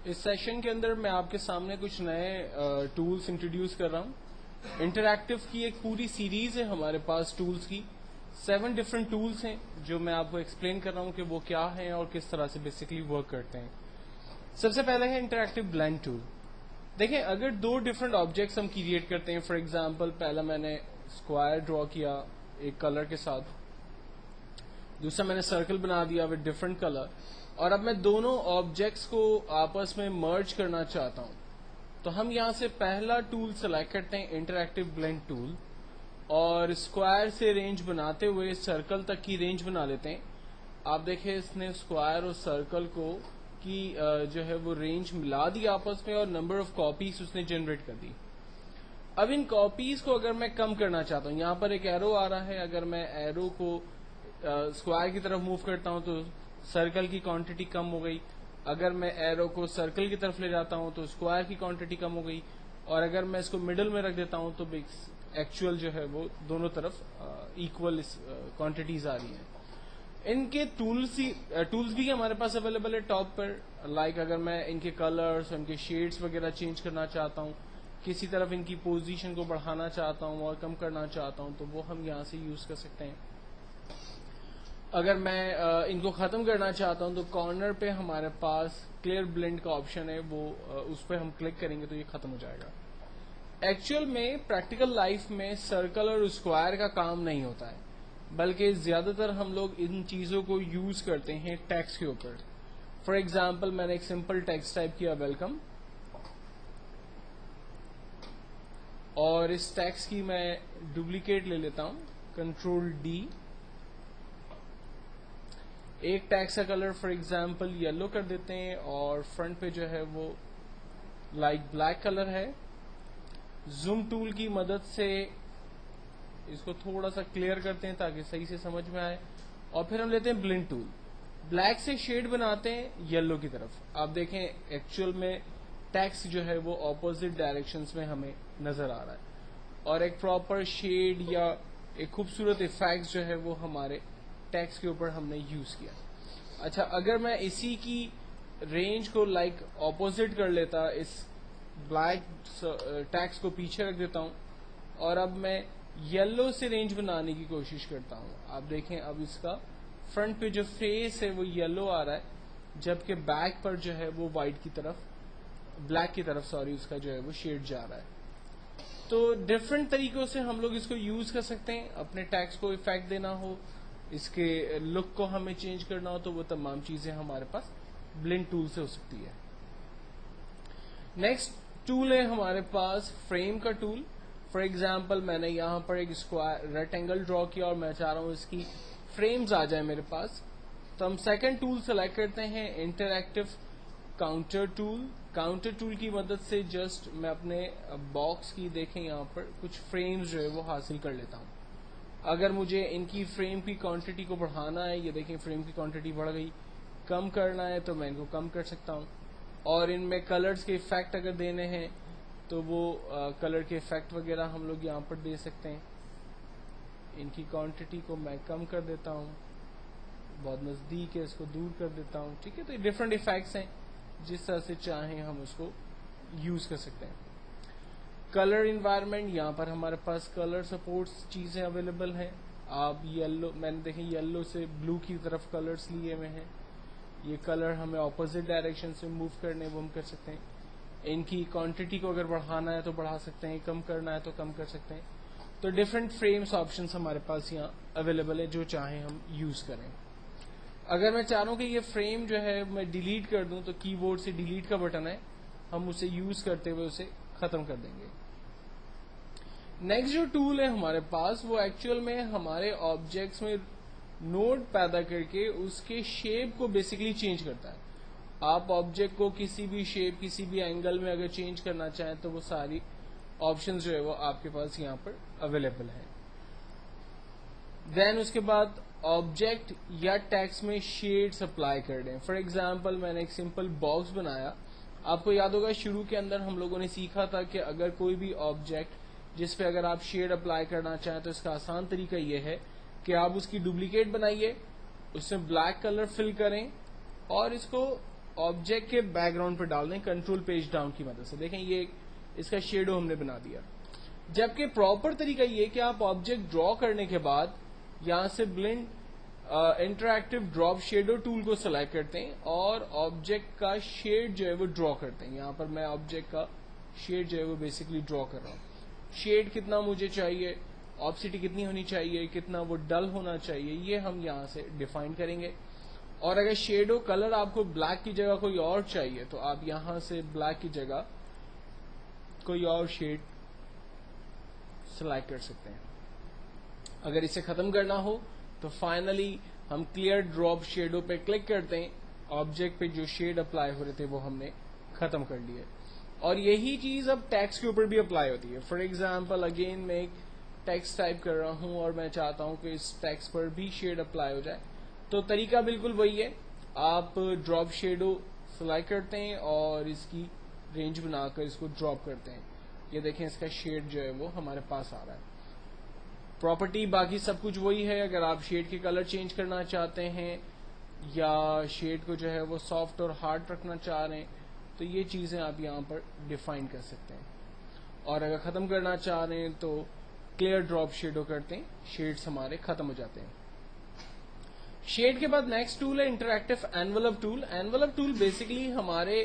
इस सेशन के अंदर मैं आपके सामने कुछ नए टूल्स इंट्रोड्यूस कर रहा हूँ। इंटरैक्टिव की एक पूरी सीरीज है हमारे पास टूल्स की। 7 डिफरेंट टूल्स हैं जो मैं आपको एक्सप्लेन कर रहा हूँ कि वो क्या हैं और किस तरह से बेसिकली वर्क करते हैं। सबसे पहले है इंटरैक्टिव ब्लेंड टूल। देखें, अगर 2 डिफरेंट ऑब्जेक्ट्स हम क्रिएट करते हैं, फॉर एग्जांपल पहला मैंने स्क्वायर ड्रॉ किया एक कलर के साथ, दूसरा मैंने सर्कल बना दिया विद डिफरेंट कलर, और अब मैं दोनों ऑब्जेक्ट्स को आपस में मर्ज करना चाहता हूं। तो हम यहां से पहला टूल सेलेक्ट करते हैं, इंटरैक्टिव ब्लेंड टूल, और स्क्वायर से रेंज बनाते हुए सर्कल तक की रेंज बना लेते हैं। आप देखें, इसने स्क्वायर और सर्कल को की जो है वो रेंज मिला दी आपस में, और नंबर ऑफ कॉपीज उसने जनरेट कर दी। अब इन कॉपीज को अगर मैं कम करना चाहता हूं, यहां पर एक एरो आ रहा है, अगर मैं एरो को स्क्वायर की तरफ मूव करता हूं तो सर्कल की क्वांटिटी कम हो गई। अगर मैं एरो को सर्कल की तरफ ले जाता हूं तो स्क्वायर की क्वांटिटी कम हो गई, और अगर मैं इसको मिडिल में रख देता हूं तो एक्चुअल जो है वो दोनों तरफ इक्वल क्वांटिटीज आ रही हैं। इनके टूल्स भी हमारे पास अवेलेबल है टॉप पर। लाइक अगर मैं इनके कलर्स, इनके शेड्स वगैरह चेंज करना चाहता हूं, किसी तरफ इनकी पोजीशन को बढ़ाना चाहता हूं और कम करना चाहता हूं, तो वो हम यहां से यूज कर सकते हैं। अगर मैं इनको खत्म करना चाहता हूं तो कॉर्नर पे हमारे पास क्लियर ब्लेंड का ऑप्शन है, वो उस पर हम क्लिक करेंगे तो ये खत्म हो जाएगा। एक्चुअल में प्रैक्टिकल लाइफ में सर्कल और स्क्वायर का काम नहीं होता है, बल्कि ज्यादातर हम लोग इन चीजों को यूज करते हैं टेक्स्ट के ऊपर। फॉर एग्जाम्पल, मैंने एक सिंपल टेक्स्ट टाइप किया वेलकम, और इस टेक्स्ट की मैं डुप्लीकेट ले लेता हूं, कंट्रोल डी। एक टेक्स्ट का कलर फॉर एग्जांपल येलो कर देते हैं, और फ्रंट पे जो है वो लाइट ब्लैक कलर है। जूम टूल की मदद से इसको थोड़ा सा क्लियर करते हैं ताकि सही से समझ में आए, और फिर हम लेते हैं ब्लेंड टूल। ब्लैक से शेड बनाते हैं येलो की तरफ। आप देखें, एक्चुअल में टेक्स्ट जो है वो ऑपोजिट डायरेक्शंस में हमें नजर आ रहा है, और एक प्रॉपर शेड या एक खूबसूरत इफेक्ट जो है वो हमारे टेक्स्ट के ऊपर हमने यूज किया। अच्छा, अगर मैं इसी की रेंज को लाइक ऑपोजिट कर लेता, इस ब्लैक टेक्स्ट को पीछे रख देता हूं, और अब मैं येलो से रेंज बनाने की कोशिश करता हूं। आप देखें, अब इसका फ्रंट पे जो फेस है वो येलो आ रहा है, जबकि बैक पर जो है वो व्हाइट की तरफ, ब्लैक की तरफ सॉरी, उसका जो है वो शेड जा रहा है। तो डिफरेंट तरीकों से हम लोग इसको यूज कर सकते हैं। अपने टेक्स्ट को इफेक्ट देना हो, इसके लुक को हमें चेंज करना हो, तो वो तमाम चीजें हमारे पास ब्लेंड टूल से हो सकती है। नेक्स्ट टूल है हमारे पास फ्रेम का टूल। फॉर एग्जांपल, मैंने यहाँ पर एक स्क्वायर रेक्टेंगल ड्रॉ किया और मैं चाह रहा हूँ इसकी फ्रेम्स आ जाए मेरे पास, तो हम सेकंड टूल सेलेक्ट करते हैं, interactive counter tool. Counter tool की मदद से जस्ट मैं अपने बॉक्स की, देखें यहाँ पर कुछ फ्रेम्स जो है वो हासिल कर लेता हूँ। अगर मुझे इनकी फ्रेम की क्वांटिटी को बढ़ाना है, ये देखें फ्रेम की क्वांटिटी बढ़ गई, कम करना है तो मैं इनको कम कर सकता हूँ, और इनमें कलर्स के इफेक्ट अगर देने हैं तो वो कलर के इफेक्ट वगैरह हम लोग यहाँ पर दे सकते हैं। इनकी क्वांटिटी को मैं कम कर देता हूँ, बहुत नजदीक है इसको दूर कर देता हूँ, ठीक है। तो डिफरेंट इफेक्ट्स हैं, जिस तरह से चाहें हम उसको यूज कर सकते हैं। कलर इन्वायरमेंट, यहाँ पर हमारे पास कलर सपोर्ट्स चीजें अवेलेबल हैं। आप येलो, मैंने देखें येलो से ब्लू की तरफ कलर्स लिए हुए हैं, ये कलर हमें ऑपोजिट डायरेक्शन से मूव करने वो हम कर सकते हैं। इनकी क्वांटिटी को अगर बढ़ाना है तो बढ़ा सकते हैं, कम करना है तो कम कर सकते हैं। तो डिफरेंट फ्रेम्स ऑप्शंस हमारे पास यहाँ अवेलेबल है, जो चाहें हम यूज करें। अगर मैं चाह रहा हूँ कि ये फ्रेम जो है मैं डिलीट कर दूं, तो कीबोर्ड से डिलीट का बटन है, हम उसे यूज करते हुए उसे खत्म कर देंगे। नेक्स्ट जो टूल है हमारे पास, वो एक्चुअल में हमारे ऑब्जेक्ट्स में नोड पैदा करके उसके शेप को बेसिकली चेंज करता है। आप ऑब्जेक्ट को किसी भी शेप, किसी भी एंगल में अगर चेंज करना चाहें तो वो सारी ऑप्शंस जो है वो आपके पास यहाँ पर अवेलेबल है। देन उसके बाद ऑब्जेक्ट या टेक्स्ट में शेड्स अप्लाई कर दें। फॉर एग्जांपल, मैंने एक सिंपल बॉक्स बनाया। आपको याद होगा शुरू के अंदर हम लोगों ने सीखा था कि अगर कोई भी ऑब्जेक्ट जिस पे अगर आप शेड अप्लाई करना चाहें तो इसका आसान तरीका यह है कि आप उसकी डुप्लीकेट बनाइए, उसमें ब्लैक कलर फिल करें और इसको ऑब्जेक्ट के बैकग्राउंड पर डाल दें कंट्रोल पेज डाउन की मदद से। देखें ये इसका शेडो हमने बना दिया। जबकि प्रॉपर तरीका ये कि आप ऑब्जेक्ट ड्रॉ करने के बाद यहां से blend interactive drop shadow tool को सिलेक्ट करते हैं और ऑब्जेक्ट का शेड जो है वो ड्रॉ करते हैं। यहां पर मैं ऑब्जेक्ट का शेड जो है वो बेसिकली ड्रॉ कर रहा हूं। शेड कितना मुझे चाहिए, ऑप्सिटी कितनी होनी चाहिए, कितना वो डल होना चाहिए, ये हम यहां से डिफाइन करेंगे। और अगर शेडो कलर आपको ब्लैक की जगह कोई और चाहिए तो आप यहां से ब्लैक की जगह कोई और शेड सिलेक्ट कर सकते हैं। अगर इसे खत्म करना हो तो फाइनली हम क्लियर ड्रॉप शेडो पे क्लिक करते हैं। ऑब्जेक्ट पे जो शेड अप्लाई हो रहे थे वो हमने खत्म कर लिए। और यही चीज अब टेक्स्ट के ऊपर भी अप्लाई होती है। फॉर एग्जाम्पल अगेन मैं एक टेक्स्ट टाइप कर रहा हूं और मैं चाहता हूं कि इस टेक्स्ट पर भी शेड अप्लाई हो जाए, तो तरीका बिल्कुल वही है। आप ड्रॉप शेडो सिलेक्ट करते हैं और इसकी रेंज बनाकर इसको ड्रॉप करते हैं। ये देखें इसका शेड जो है वो हमारे पास आ रहा है। प्रॉपर्टी बाकी सब कुछ वही है। अगर आप शेड के कलर चेंज करना चाहते हैं या शेड को जो है वो सॉफ्ट और हार्ड रखना चाह रहे हैं तो ये चीजें आप यहाँ पर डिफाइन कर सकते हैं। और अगर खत्म करना चाह रहे हैं तो क्लियर ड्रॉप शेडो करते हैं, शेड्स हमारे खत्म हो जाते हैं। शेड के बाद नेक्स्ट टूल है interactive envelope tool. Envelope tool basically हमारे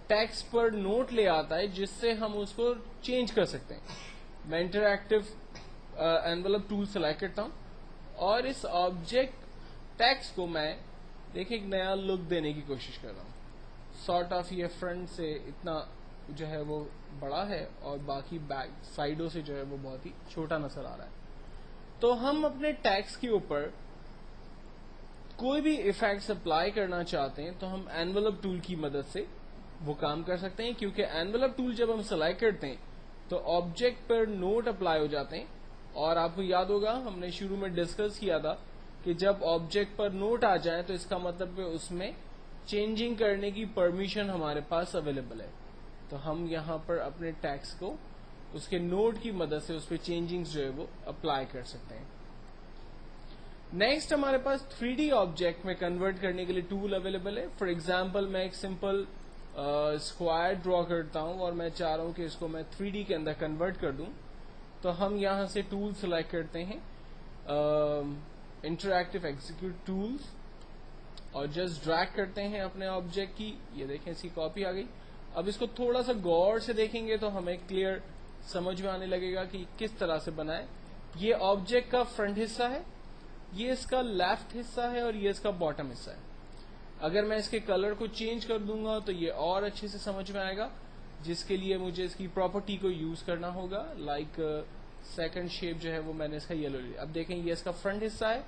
टेक्स्ट पर नोट ले आता है जिससे हम उसको चेंज कर सकते हैं। मैं इंटरैक्टिव एनवलप टूल सेलेक्ट करता हूं और इस ऑब्जेक्ट टेक्स्ट को मैं देखिए एक नया लुक देने की कोशिश कर रहा हूं। सॉर्ट ऑफ ये फ्रंट से इतना जो है वो बड़ा है और बाकी बैक साइडों से जो है वो बहुत ही छोटा नजर आ रहा है। तो हम अपने टेक्स्ट के ऊपर कोई भी इफेक्ट्स अप्लाई करना चाहते हैं तो हम एनवलप टूल की मदद से वो काम कर सकते हैं, क्योंकि एनवलप टूल जब हम सेलेक्ट करते हैं तो ऑब्जेक्ट पर नोट अप्लाई हो जाते हैं। और आपको याद होगा हमने शुरू में डिस्कस किया था कि जब ऑब्जेक्ट पर नोट आ जाए तो इसका मतलब है उसमें चेंजिंग करने की परमिशन हमारे पास अवेलेबल है। तो हम यहाँ पर अपने टेक्स्ट को उसके नोट की मदद से उस पर चेंजिंग्स जो है वो अप्लाई कर सकते हैं। नेक्स्ट हमारे पास 3D ऑब्जेक्ट में कन्वर्ट करने के लिए टूल अवेलेबल है। फॉर एग्जाम्पल मैं एक सिंपल स्क्वायर ड्रॉ करता हूं और मैं चाह रहा हूं कि इसको मैं 3D के अंदर कन्वर्ट कर दूं, तो हम यहां से टूल सिलेक्ट करते हैं इंटरैक्टिव एग्जीक्यूट टूल्स और जस्ट ड्रैग करते हैं अपने ऑब्जेक्ट की। ये देखें इसकी कॉपी आ गई। अब इसको थोड़ा सा गौर से देखेंगे तो हमें क्लियर समझ में आने लगेगा कि किस तरह से बना है। ये ऑब्जेक्ट का फ्रंट हिस्सा है, ये इसका लेफ्ट हिस्सा है और ये इसका बॉटम हिस्सा है। अगर मैं इसके कलर को चेंज कर दूंगा तो ये और अच्छे से समझ में आएगा, जिसके लिए मुझे इसकी प्रॉपर्टी को यूज करना होगा। लाइक सेकंड शेप जो है वो मैंने इसका येलो लिया। अब देखें ये इसका फ्रंट हिस्सा है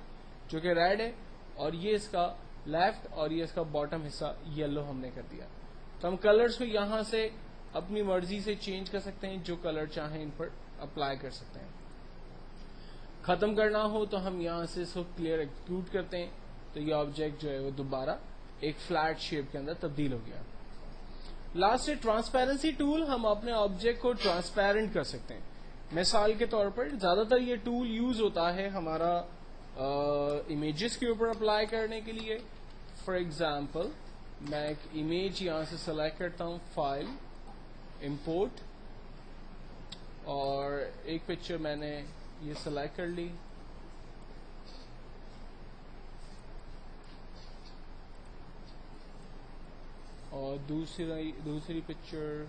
जो कि रेड है और ये इसका लेफ्ट और ये इसका बॉटम हिस्सा येलो हमने कर दिया। तो हम कलर्स को यहां से अपनी मर्जी से चेंज कर सकते हैं, जो कलर चाहें इन पर अप्लाई कर सकते हैं। खत्म करना हो तो हम यहां से इसको क्लियर एक्सक्लूड करते हैं तो ये ऑब्जेक्ट जो है वो दोबारा एक फ्लैट शेप के अंदर तब्दील हो गया। लास्ट है ट्रांसपेरेंसी टूल। हम अपने ऑब्जेक्ट को ट्रांसपेरेंट कर सकते हैं। मिसाल के तौर पर ज्यादातर ये टूल यूज होता है हमारा इमेजेस के ऊपर अप्लाई करने के लिए। फॉर एग्जाम्पल मैं एक इमेज यहां से सेलेक्ट करता हूं, फाइल, इंपोर्ट, और एक पिक्चर मैंने ये सेलेक्ट कर ली। और दूसरी पिक्चर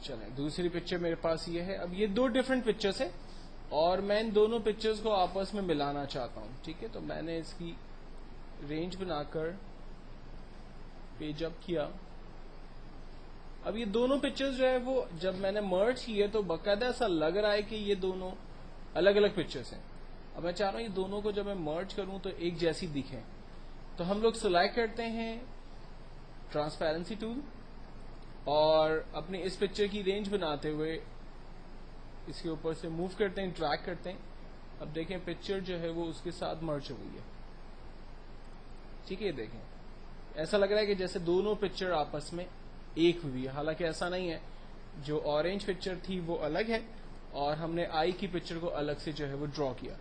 चलें, दूसरी पिक्चर मेरे पास ये है। अब ये दो डिफरेंट पिक्चर्स है और मैं इन दोनों पिक्चर्स को आपस में मिलाना चाहता हूं। ठीक है, तो मैंने इसकी रेंज बनाकर पेज अप किया। अब ये दोनों पिक्चर्स जो है वो जब मैंने मर्ज किए तो बाकायदा ऐसा लग रहा है कि ये दोनों अलग अलग पिक्चर्स हैं। अब मैं चाह रहा हूं ये दोनों को जब मैं मर्ज करूं तो एक जैसी दिखें। तो हम लोग सिलेक्ट करते हैं ट्रांसपेरेंसी टूल और अपनी इस पिक्चर की रेंज बनाते हुए इसके ऊपर से मूव करते हैं, ड्रैग करते हैं। अब देखें पिक्चर जो है वो उसके साथ मर्ज हो गई है। ठीक है, देखें ऐसा लग रहा है कि जैसे दोनों पिक्चर आपस में एक भी है। हालांकि ऐसा नहीं है, जो ऑरेंज पिक्चर थी वो अलग है और हमने आई की पिक्चर को अलग से जो है वो ड्रॉ किया।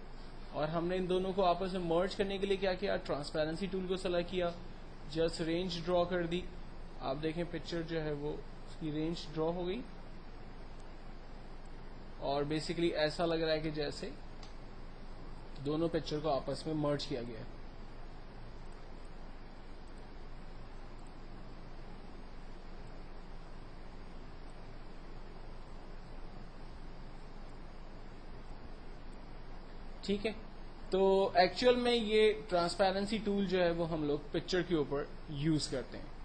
और हमने इन दोनों को आपस में मर्ज करने के लिए क्या किया, ट्रांसपेरेंसी टूल को सेलेक्ट किया, जस्ट रेंज ड्रॉ कर दी। आप देखें पिक्चर जो है वो उसकी रेंज ड्रॉ हो गई और बेसिकली ऐसा लग रहा है कि जैसे दोनों पिक्चर को आपस में मर्ज किया गया है। ठीक है, तो एक्चुअल में ये ट्रांसपेरेंसी टूल जो है वो हम लोग पिक्चर के ऊपर यूज करते हैं।